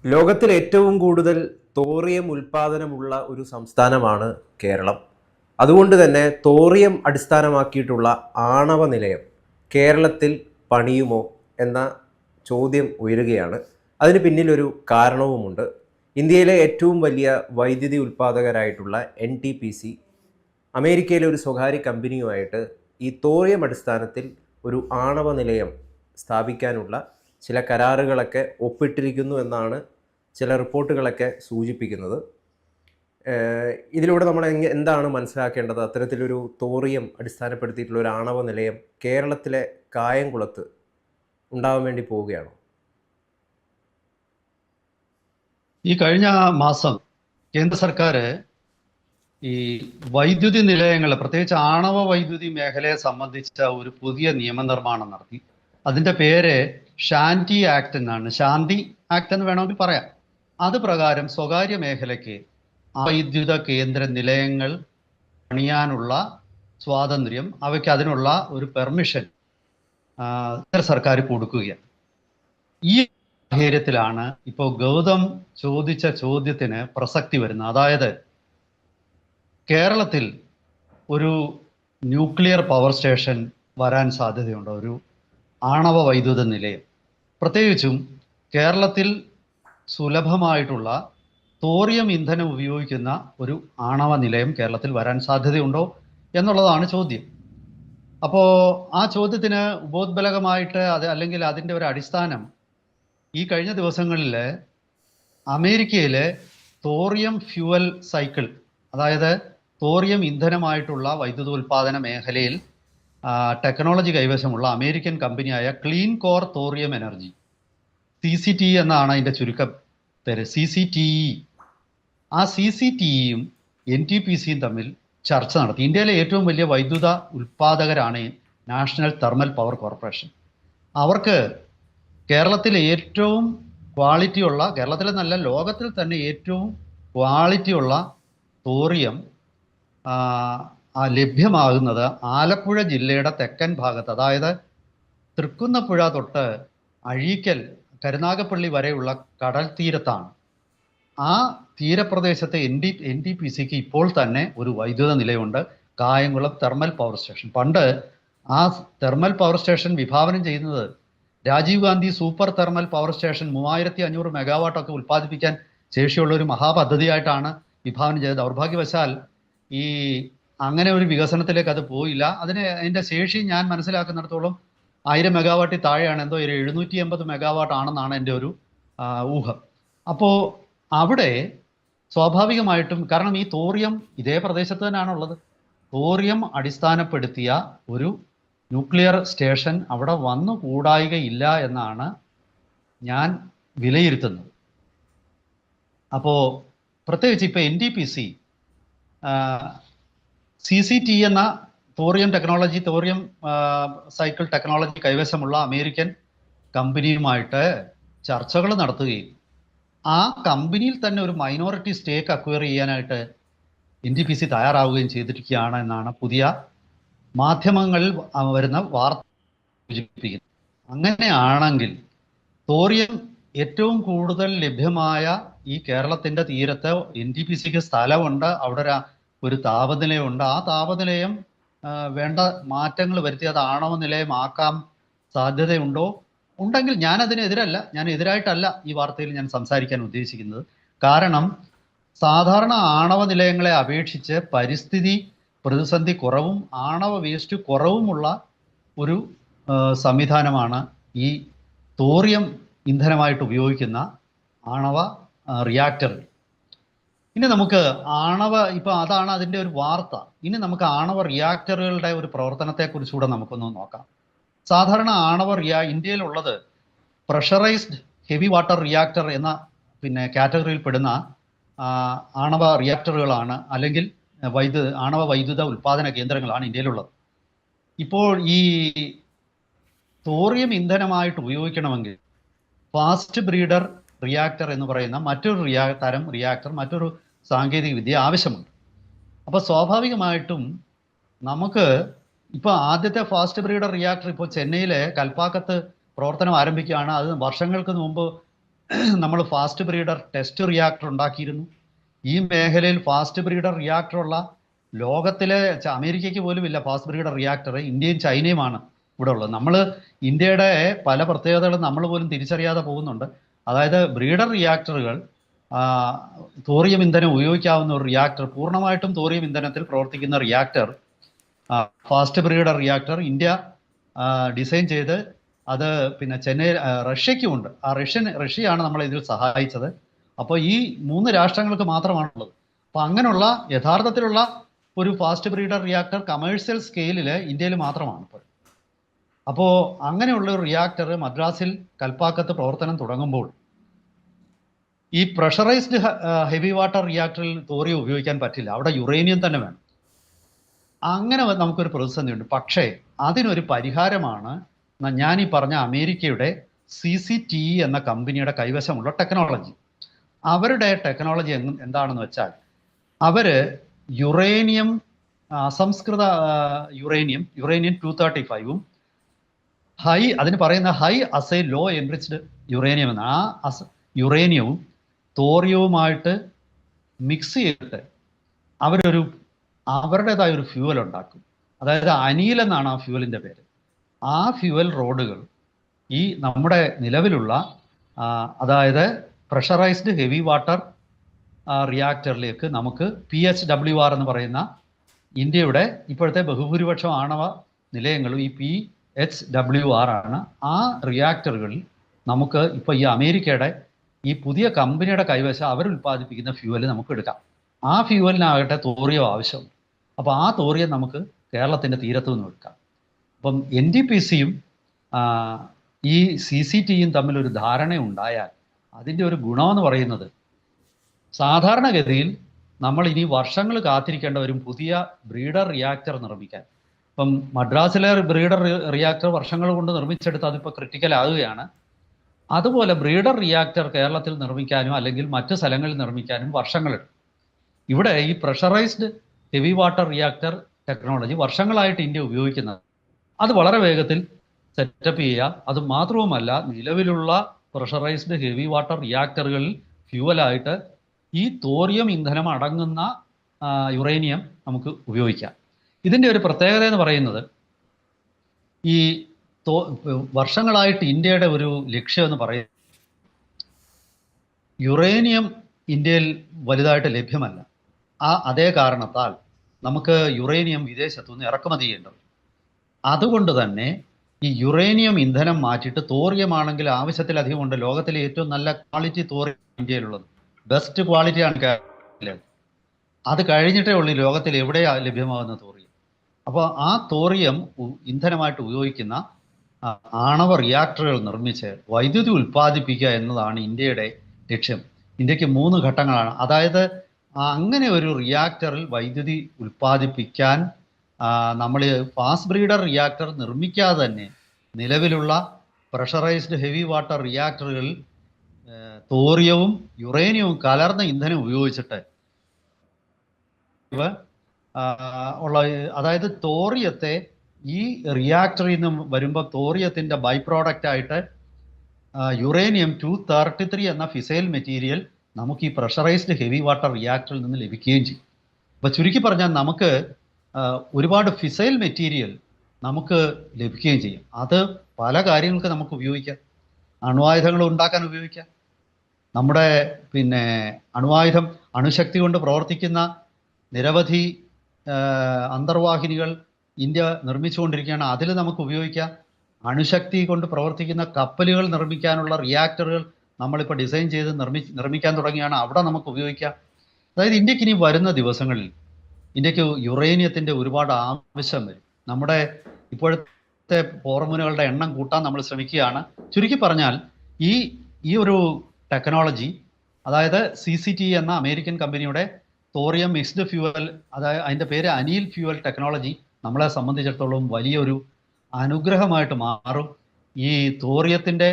ലോകത്തിൽ ഏറ്റവും കൂടുതൽ തോറിയം ഉൽപാദനമുള്ള ഒരു സംസ്ഥാനമാണ് കേരളം. അതുകൊണ്ട് തന്നെ തോറിയം അടിസ്ഥാനമാക്കിയിട്ടുള്ള ആണവ നിലയം കേരളത്തിൽ പണിയുമോ എന്ന ചോദ്യം ഉയരുകയാണ്. അതിന് പിന്നിലൊരു കാരണവുമുണ്ട്. ഇന്ത്യയിലെ ഏറ്റവും വലിയ വൈദ്യുതി ഉൽപ്പാദകരായിട്ടുള്ള NTPC അമേരിക്കയിലെ ഒരു സ്വകാര്യ കമ്പനിയുമായിട്ട് ഈ തോറിയം അടിസ്ഥാനത്തിൽ ഒരു ആണവ നിലയം സ്ഥാപിക്കാനുള്ള ചില കരാറുകളൊക്കെ ഒപ്പിട്ടിരിക്കുന്നു എന്നാണ് ചില റിപ്പോർട്ടുകളൊക്കെ സൂചിപ്പിക്കുന്നത്. ഇതിലൂടെ നമ്മൾ എന്താണ് മനസ്സിലാക്കേണ്ടത്? അത്തരത്തിലൊരു തോറിയം അടിസ്ഥാനപ്പെടുത്തിയിട്ടുള്ള ഒരു ആണവ നിലയം കേരളത്തിലെ കായംകുളത്ത് ഉണ്ടാവാൻ വേണ്ടി പോവുകയാണോ? ഈ കഴിഞ്ഞ മാസം കേന്ദ്ര സർക്കാർ ഈ വൈദ്യുതി നിലയങ്ങളെ, പ്രത്യേകിച്ച് ആണവ വൈദ്യുതി മേഖലയെ സംബന്ധിച്ച ഒരു പുതിയ നിയമനിർമ്മാണം നടത്തി. അതിന്റെ പേര് ശാന്തി ആക്ട് എന്നാണ്. ശാന്തി ആക്ട് എന്ന് വേണമെങ്കിൽ പറയാം. അത് പ്രകാരം സ്വകാര്യ മേഖലയ്ക്ക് വൈദ്യുത കേന്ദ്ര നിലയങ്ങൾ പണിയാനുള്ള സ്വാതന്ത്ര്യം, അവയ്ക്ക് അതിനുള്ള ഒരു പെർമിഷൻ കേന്ദ്ര സർക്കാർ കൊടുക്കുകയാണ്. ഈ സാഹചര്യത്തിലാണ് ഇപ്പോൾ ഗൗതം ചോദിച്ച ചോദ്യത്തിന് പ്രസക്തി വരുന്നത്. അതായത് കേരളത്തിൽ ഒരു ന്യൂക്ലിയർ പവർ സ്റ്റേഷൻ വരാൻ സാധ്യതയുണ്ട്, ഒരു ആണവ വൈദ്യുത നിലയം. പ്രത്യേകിച്ചും കേരളത്തിൽ സുലഭമായിട്ടുള്ള തോറിയം ഇന്ധനം ഉപയോഗിക്കുന്ന ഒരു ആണവ നിലയം കേരളത്തിൽ വരാൻ സാധ്യതയുണ്ടോ എന്നുള്ളതാണ് ചോദ്യം. അപ്പോൾ ആ ചോദ്യത്തിന് ഉപോദ്ബലകമായിട്ട് അല്ലെങ്കിൽ അതിൻ്റെ ഒരു അടിസ്ഥാനം ഈ കഴിഞ്ഞ ദിവസങ്ങളിൽ അമേരിക്കയിലെ തോറിയം ഫ്യൂവൽ സൈക്കിൾ, അതായത് തോറിയം ഇന്ധനമായിട്ടുള്ള വൈദ്യുതോൽപാദന മേഖലയിൽ ടെക്നോളജി കൈവശമുള്ള അമേരിക്കൻ കമ്പനിയായ clean core thorium energy, CCTE എന്നാണ് അതിൻ്റെ ചുരുക്കം പേര്, CCTE. ആ CCTEയും NTPCയും തമ്മിൽ ചർച്ച നടത്തി. ഇന്ത്യയിലെ ഏറ്റവും വലിയ വൈദ്യുത ഉൽപാദകരാണ് നാഷണൽ തെർമൽ പവർ കോർപ്പറേഷൻ. അവർക്ക് കേരളത്തിലെ ഏറ്റവും ക്വാളിറ്റിയുള്ള, കേരളത്തിലെ നല്ല ലോകത്തിൽ തന്നെ ഏറ്റവും ക്വാളിറ്റിയുള്ള തോറിയം ലഭ്യമാകുന്നത് ആലപ്പുഴ ജില്ലയുടെ തെക്കൻ ഭാഗത്ത്, അതായത് തൃക്കുന്നപ്പുഴ തൊട്ട് അഴീക്കൽ, കരുനാഗപ്പള്ളി വരെയുള്ള കടൽ തീരത്താണ്. ആ തീരപ്രദേശത്തെ NTPCക്ക് ഇപ്പോൾ തന്നെ ഒരു വൈദ്യുത നിലയമുണ്ട്, കായംകുളം തെർമൽ പവർ സ്റ്റേഷൻ. പണ്ട് ആ തെർമൽ പവർ സ്റ്റേഷൻ വിഭാവനം ചെയ്യുന്നത് Rajiv Gandhi super thermal power station 3500 മെഗാവാട്ടൊക്കെ ഉൽപ്പാദിപ്പിക്കാൻ ശേഷിയുള്ള ഒരു മഹാപദ്ധതിയായിട്ടാണ് വിഭാവനം ചെയ്തത്. ദൗർഭാഗ്യവശാൽ ഈ അങ്ങനെ ഒരു വികസനത്തിലേക്ക് അത് പോയില്ല. അതിൻ്റെ ശേഷി ഞാൻ മനസ്സിലാക്കുന്നിടത്തോളം 1000 മെഗാവാട്ടിൽ താഴെയാണ്, എന്തോ 780 മെഗാവാട്ട് ആണെന്നാണ് എൻ്റെ ഒരു ഊഹം. അപ്പോൾ അവിടെ സ്വാഭാവികമായിട്ടും, കാരണം ഈ തോറിയം ഇതേ പ്രദേശത്ത് തന്നെയാണുള്ളത്, തോറിയം അടിസ്ഥാനപ്പെടുത്തിയ ഒരു ന്യൂക്ലിയർ സ്റ്റേഷൻ അവിടെ വന്നു കൂടായികയില്ല എന്നാണ് ഞാൻ വിലയിരുത്തുന്നത്. അപ്പോൾ പ്രത്യേകിച്ച് ഇപ്പോൾ NTPC CCTE എന്ന തോറിയം സൈക്കിൾ ടെക്നോളജി കൈവശമുള്ള അമേരിക്കൻ കമ്പനിയുമായിട്ട് ചർച്ചകൾ നടത്തുകയും ആ കമ്പനിയിൽ തന്നെ ഒരു മൈനോറിറ്റി സ്റ്റേക്ക് അക്വയർ ചെയ്യാനായിട്ട് NTPC തയ്യാറാവുകയും ചെയ്തിരിക്കുകയാണ് എന്നാണ് പുതിയ മാധ്യമങ്ങളിൽ വരുന്ന വാർത്ത സൂചിപ്പിക്കുന്നത്. അങ്ങനെയാണെങ്കിൽ തോറിയം ഏറ്റവും കൂടുതൽ ലഭ്യമായ ഈ കേരളത്തിൻ്റെ തീരത്ത് NTPCക്ക് സ്ഥലമുണ്ട്, അവിടെ ഒരു താപനിലയുണ്ട്. ആ താപനിലയം വേണ്ട മാറ്റങ്ങൾ വരുത്തി അത് ആണവ നിലയമാക്കാൻ സാധ്യതയുണ്ടോ? ഉണ്ടെങ്കിൽ ഞാൻ എതിരായിട്ടല്ല ഈ വാർത്തയിൽ ഞാൻ സംസാരിക്കാൻ ഉദ്ദേശിക്കുന്നത്. കാരണം സാധാരണ ആണവ നിലയങ്ങളെ അപേക്ഷിച്ച് പരിസ്ഥിതി പ്രതിസന്ധി കുറവും ആണവ വേസ്റ്റ് കുറവുമുള്ള ഒരു സംവിധാനമാണ് ഈ തോറിയം ഇന്ധനമായിട്ട് ഉപയോഗിക്കുന്ന ആണവ റിയാക്ടറുകൾ. ഇനി നമുക്ക് ഇപ്പോൾ അതാണ് അതിൻ്റെ ഒരു വാർത്ത. ഇനി നമുക്ക് ആണവ റിയാക്ടറുകളുടെ ഒരു പ്രവർത്തനത്തെക്കുറിച്ചുകൂടെ നമുക്കൊന്ന് നോക്കാം. സാധാരണ ഇന്ത്യയിലുള്ളത് പ്രഷറൈസ്ഡ് ഹെവി വാട്ടർ റിയാക്ടർ എന്ന കാറ്റഗറിയിൽ പെടുന്ന ആണവ റിയാക്ടറുകളാണ്, അല്ലെങ്കിൽ ആണവ വൈദ്യുത ഉൽപാദന കേന്ദ്രങ്ങളാണ് ഇന്ത്യയിലുള്ളത്. ഇപ്പോൾ ഈ തോറിയം ഇന്ധനമായിട്ട് ഉപയോഗിക്കണമെങ്കിൽ ഫാസ്റ്റ് ബ്രീഡർ റിയാക്ടർ എന്ന് പറയുന്ന മറ്റൊരു തരം റിയാക്ടർ, മറ്റൊരു സാങ്കേതിക വിദ്യ ആവശ്യമുണ്ട്. അപ്പോൾ സ്വാഭാവികമായിട്ടും നമുക്ക് ഇപ്പോൾ ആദ്യത്തെ ഫാസ്റ്റ് ബ്രീഡർ റിയാക്ടർ ഇപ്പോൾ ചെന്നൈയിലെ കൽപ്പാക്കത്ത് പ്രവർത്തനം ആരംഭിക്കുകയാണ്. അത് വർഷങ്ങൾക്ക് മുമ്പ് നമ്മൾ ഫാസ്റ്റ് ബ്രീഡർ ടെസ്റ്റ് റിയാക്ടർ ഉണ്ടാക്കിയിരുന്നു. ഈ മേഖലയിൽ ഫാസ്റ്റ് ബ്രീഡർ റിയാക്ടറുള്ള ലോകത്തിലെ അമേരിക്കയ്ക്ക് പോലും ഇല്ല ഫാസ്റ്റ് ബ്രീഡർ റിയാക്ടർ. ഇന്ത്യയും ചൈനയുമാണ് ഇവിടെ ഉള്ളത്. നമ്മൾ ഇന്ത്യയുടെ പല പ്രത്യേകതകളും നമ്മൾ പോലും തിരിച്ചറിയാതെ പോകുന്നുണ്ട്. അതായത് ബ്രീഡർ റിയാക്ടറുകൾ, തോറിയം ഇന്ധനം ഉപയോഗിക്കാവുന്ന ഒരു റിയാക്ടർ, പൂർണ്ണമായിട്ടും തോറിയം ഇന്ധനത്തിൽ പ്രവർത്തിക്കുന്ന reactor, fast breeder reactor India design ചെയ്ത് അത് പിന്നെ ചെന്നൈ റഷ്യയ്ക്കുമുണ്ട്. ആ റഷ്യയാണ് നമ്മളെ ഇതിൽ സഹായിച്ചത്. അപ്പോൾ ഈ 3 രാഷ്ട്രങ്ങൾക്ക് മാത്രമാണുള്ളത്. അപ്പോൾ അങ്ങനെയുള്ള യഥാർത്ഥത്തിലുള്ള ഒരു ഫാസ്റ്റ് ബ്രീഡർ റിയാക്ടർ കമേഴ്സ്യൽ സ്കെയിലിൽ ഇന്ത്യയിൽ മാത്രമാണ് ഇപ്പോൾ. അപ്പോൾ അങ്ങനെയുള്ള ഒരു റിയാക്ടർ മദ്രാസിൽ കൽപ്പാക്കത്ത് പ്രവർത്തനം തുടങ്ങുമ്പോൾ ഈ പ്രഷറൈസ്ഡ് ഹെവി വാട്ടർ റിയാക്ടറിൽ തോറിയം ഉപയോഗിക്കാൻ പറ്റില്ല. അവിടെ യുറേനിയം തന്നെ വേണം. അങ്ങനെ നമുക്കൊരു പ്രതിസന്ധിയുണ്ട്. പക്ഷേ അതിനൊരു പരിഹാരമാണ് ഞാൻ ഈ പറഞ്ഞ അമേരിക്കയുടെ CCTE എന്ന കമ്പനിയുടെ കൈവശമുള്ള ടെക്നോളജി. അവരുടെ ടെക്നോളജി എന്താണെന്ന് വെച്ചാൽ, അവര് യുറേനിയം, അസംസ്കൃത യുറേനിയം 235ഉം അതിന് പറയുന്ന ഹൈ അസൈ ലോ എൻറിച്ച്ഡ് യുറേനിയം എന്ന ആ യുറേനിയവും തോറിയവുമായിട്ട് മിക്സ് ചെയ്തിട്ട് അവരുടേതായ ഒരു ഫ്യൂവൽ ഉണ്ടാക്കും. അതായത് അനിൽ എന്നാണ് ആ ഫ്യൂവലിൻ്റെ പേര്. ആ ഫ്യൂവൽ റോഡുകൾ ഈ നമ്മുടെ നിലവിലുള്ള അതായത് പ്രഷറൈസ്ഡ് ഹെവി വാട്ടർ റിയാക്ടറിലേക്ക് നമുക്ക് PHWR എന്ന് പറയുന്ന ഇന്ത്യയുടെ ഇപ്പോഴത്തെ ബഹുഭൂരിപക്ഷം ആണവ നിലയങ്ങളും ഈ PHWR ആണ്. ആ റിയാക്ടറുകളിൽ നമുക്ക് ഇപ്പോൾ ഈ അമേരിക്കയുടെ ഈ പുതിയ കമ്പനിയുടെ കൈവശം അവർ ഉൽപ്പാദിപ്പിക്കുന്ന ഫ്യൂവൽ നമുക്ക് എടുക്കാം. ആ ഫ്യൂവലിനാകട്ടെ തോറിയം ആവശ്യമുണ്ട്. അപ്പോൾ ആ തോറിയം നമുക്ക് കേരളത്തിൻ്റെ തീരത്തു നിന്നും എടുക്കാം. അപ്പം NTPCയും ഈ CCTEയും തമ്മിലൊരു ധാരണ ഉണ്ടായാൽ അതിൻ്റെ ഒരു ഗുണമെന്ന് പറയുന്നത്, സാധാരണഗതിയിൽ നമ്മൾ ഇനി വർഷങ്ങൾ കാത്തിരിക്കേണ്ട വരും പുതിയ ബ്രീഡർ റിയാക്ടർ നിർമ്മിക്കാൻ. ഇപ്പം മദ്രാസിലെ ബ്രീഡർ റിയാക്ടർ വർഷങ്ങൾ കൊണ്ട് നിർമ്മിച്ചെടുത്ത് അതിപ്പോൾ ക്രിട്ടിക്കൽ ആകുകയാണ്. അതുപോലെ ബ്രീഡർ റിയാക്ടർ കേരളത്തിൽ നിർമ്മിക്കാനും അല്ലെങ്കിൽ മറ്റ് സ്ഥലങ്ങളിൽ നിർമ്മിക്കാനും വർഷങ്ങളെടുക്കും. ഇവിടെ ഈ pressurised heavy water reactor technology വർഷങ്ങളായിട്ട് ഇന്ത്യ ഉപയോഗിക്കുന്നത്. അത് വളരെ വേഗത്തിൽ സെറ്റപ്പ് ചെയ്യുക. അത് മാത്രവുമല്ല, നിലവിലുള്ള പ്രഷറൈസ്ഡ് ഹെവി വാട്ടർ റിയാക്ടറുകളിൽ ഫ്യൂവലായിട്ട് ഈ തോറിയം ഇന്ധനം അടങ്ങുന്ന യുറേനിയം നമുക്ക് ഉപയോഗിക്കാം. ഇതിൻ്റെ ഒരു പ്രത്യേകത എന്ന് പറയുന്നത്, ഈ വർഷങ്ങളായിട്ട് ഇന്ത്യയുടെ ഒരു ലക്ഷ്യം എന്ന് പറയുന്നത്, യുറേനിയം ഇന്ത്യയിൽ വലുതായിട്ട് ലഭ്യമല്ല. അതേ കാരണത്താൽ നമുക്ക് യുറേനിയം വിദേശത്തുനിന്ന് ഇറക്കുമതി ചെയ്യേണ്ടത്. അതുകൊണ്ട് തന്നെ ഈ യുറേനിയം ഇന്ധനം മാറ്റിയിട്ട് തോറിയമാണെങ്കിൽ ആവശ്യത്തിലധികം ഉണ്ട്. ലോകത്തിലെ ഏറ്റവും നല്ല ക്വാളിറ്റി തോറിയം ഇന്ത്യയിലുള്ളത്, ബെസ്റ്റ് ക്വാളിറ്റിയാണ് കേരളത്തിൽ. അത് കഴിഞ്ഞിട്ടേ ഉള്ളൂ ലോകത്തിൽ എവിടെയാ ലഭ്യമാകുന്ന തോറിയം. അപ്പോൾ ആ തോറിയം ഇന്ധനമായിട്ട് ഉപയോഗിക്കുന്ന ആണവ റിയാക്ടറുകൾ നിർമ്മിച്ച് വൈദ്യുതി ഉൽപ്പാദിപ്പിക്കുക എന്നതാണ് ഇന്ത്യയുടെ ലക്ഷ്യം. ഇന്ത്യക്ക് 3 ഘട്ടങ്ങളാണ്. അതായത് അങ്ങനെ ഒരു റിയാക്ടറിൽ വൈദ്യുതി ഉൽപ്പാദിപ്പിക്കാൻ നമ്മൾ ഫാസ്റ്റ് ബ്രീഡർ റിയാക്ടർ നിർമ്മിക്കാതെ തന്നെ നിലവിലുള്ള പ്രഷറൈസ്ഡ് ഹെവി വാട്ടർ റിയാക്ടറുകളിൽ തോറിയവും യുറേനിയവും കലർന്ന ഇന്ധനം ഉപയോഗിച്ചിട്ട് അതായത് തോറിയത്തെ ഈ റിയാക്ടറിൽ നിന്നും വരുമ്പോൾ തോറിയത്തിൻ്റെ ബൈ പ്രോഡക്റ്റ് ആയിട്ട് യുറേനിയം 233 എന്ന ഫിസൈൽ മെറ്റീരിയൽ നമുക്ക് ഈ പ്രഷറൈസ്ഡ് ഹെവി വാട്ടർ റിയാക്ടറിൽ നിന്ന് ലഭിക്കുകയും ചെയ്യും. അപ്പോൾ ചുരുക്കി പറഞ്ഞാൽ നമുക്ക് ഒരുപാട് ഫിസൈൽ മെറ്റീരിയൽ നമുക്ക് ലഭിക്കുകയും ചെയ്യും. അത് പല കാര്യങ്ങൾക്ക് നമുക്ക് ഉപയോഗിക്കാം. അണുവായുധങ്ങൾ ഉണ്ടാക്കാൻ ഉപയോഗിക്കാം. നമ്മുടെ അണുശക്തി കൊണ്ട് പ്രവർത്തിക്കുന്ന നിരവധി അന്തർവാഹിനികൾ ഇന്ത്യ നിർമ്മിച്ചുകൊണ്ടിരിക്കുകയാണ്. അതിൽ നമുക്ക് ഉപയോഗിക്കാം. അണുശക്തി കൊണ്ട് പ്രവർത്തിക്കുന്ന കപ്പലുകൾ നിർമ്മിക്കാനുള്ള റിയാക്ടറുകൾ നമ്മളിപ്പോൾ ഡിസൈൻ ചെയ്ത് നിർമ്മിക്കാൻ തുടങ്ങിയാണ്. അവിടെ നമുക്ക് ഉപയോഗിക്കാം. അതായത് ഇന്ത്യക്ക് ഇനി വരുന്ന ദിവസങ്ങളിൽ ഇന്ത്യക്ക് യുറേനിയത്തിൻ്റെ ഒരുപാട് ആവശ്യം വരും. നമ്മുടെ ഇപ്പോഴത്തെ ഫോർമുലകളുടെ എണ്ണം കൂട്ടാൻ നമ്മൾ ശ്രമിക്കുകയാണ്. ചുരുക്കി പറഞ്ഞാൽ ഈ ഒരു ടെക്നോളജി, അതായത് CCTE എന്ന അമേരിക്കൻ കമ്പനിയുടെ തോറിയം മിക്സ്ഡ് ഫ്യൂവൽ, അതായത് അതിൻ്റെ പേര് അനിൽ ഫ്യൂവൽ ടെക്നോളജി, നമ്മളെ സംബന്ധിച്ചിടത്തോളം വലിയൊരു അനുഗ്രഹമായിട്ട് മാറും. ഈ തോറിയത്തിൻ്റെ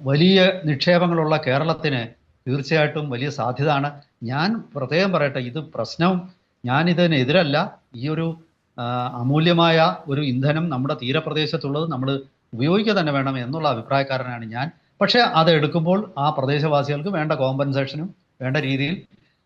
വലിയ നിക്ഷേപങ്ങളുള്ള കേരളത്തിന് തീർച്ചയായിട്ടും വലിയ സാധ്യതയാണ്. ഞാൻ പ്രത്യേകം പറയട്ടെ, ഇത് പ്രശ്നം, ഞാനിതിനെതിരല്ല. ഈ ഒരു അമൂല്യമായ ഒരു ഇന്ധനം നമ്മുടെ തീരപ്രദേശത്തുള്ളത് നമ്മൾ ഉപയോഗിക്കുക തന്നെ വേണം എന്നുള്ള അഭിപ്രായക്കാരനാണ് ഞാൻ. പക്ഷേ അതെടുക്കുമ്പോൾ ആ പ്രദേശവാസികൾക്ക് വേണ്ട കോമ്പൻസേഷനും വേണ്ട രീതിയിൽ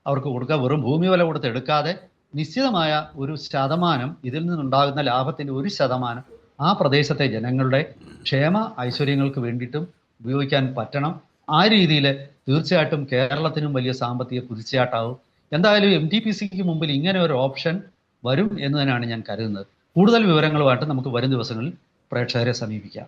അവർക്ക് കൊടുക്കുക. വെറും ഭൂമി വില കൊടുത്ത് എടുക്കാതെ നിശ്ചിതമായ ഒരു ശതമാനം, ഇതിൽ നിന്നുണ്ടാകുന്ന ലാഭത്തിൻ്റെ 1% ആ പ്രദേശത്തെ ജനങ്ങളുടെ ക്ഷേമ ഐശ്വര്യങ്ങൾക്ക് വേണ്ടിയിട്ടും ഉപയോഗിക്കാൻ പറ്റണം. ആ രീതിയിൽ തീർച്ചയായിട്ടും കേരളത്തിനും വലിയ സാമ്പത്തിക കുതിച്ചുചാട്ടാവും. എന്തായാലും NTPCക്ക് മുമ്പിൽ ഇങ്ങനെ ഒരു ഓപ്ഷൻ വരും എന്ന് തന്നെയാണ് ഞാൻ കരുതുന്നത്. കൂടുതൽ വിവരങ്ങളുമായിട്ട് നമുക്ക് വരും ദിവസങ്ങളിൽ പ്രേക്ഷകരെ സമീപിക്കാം.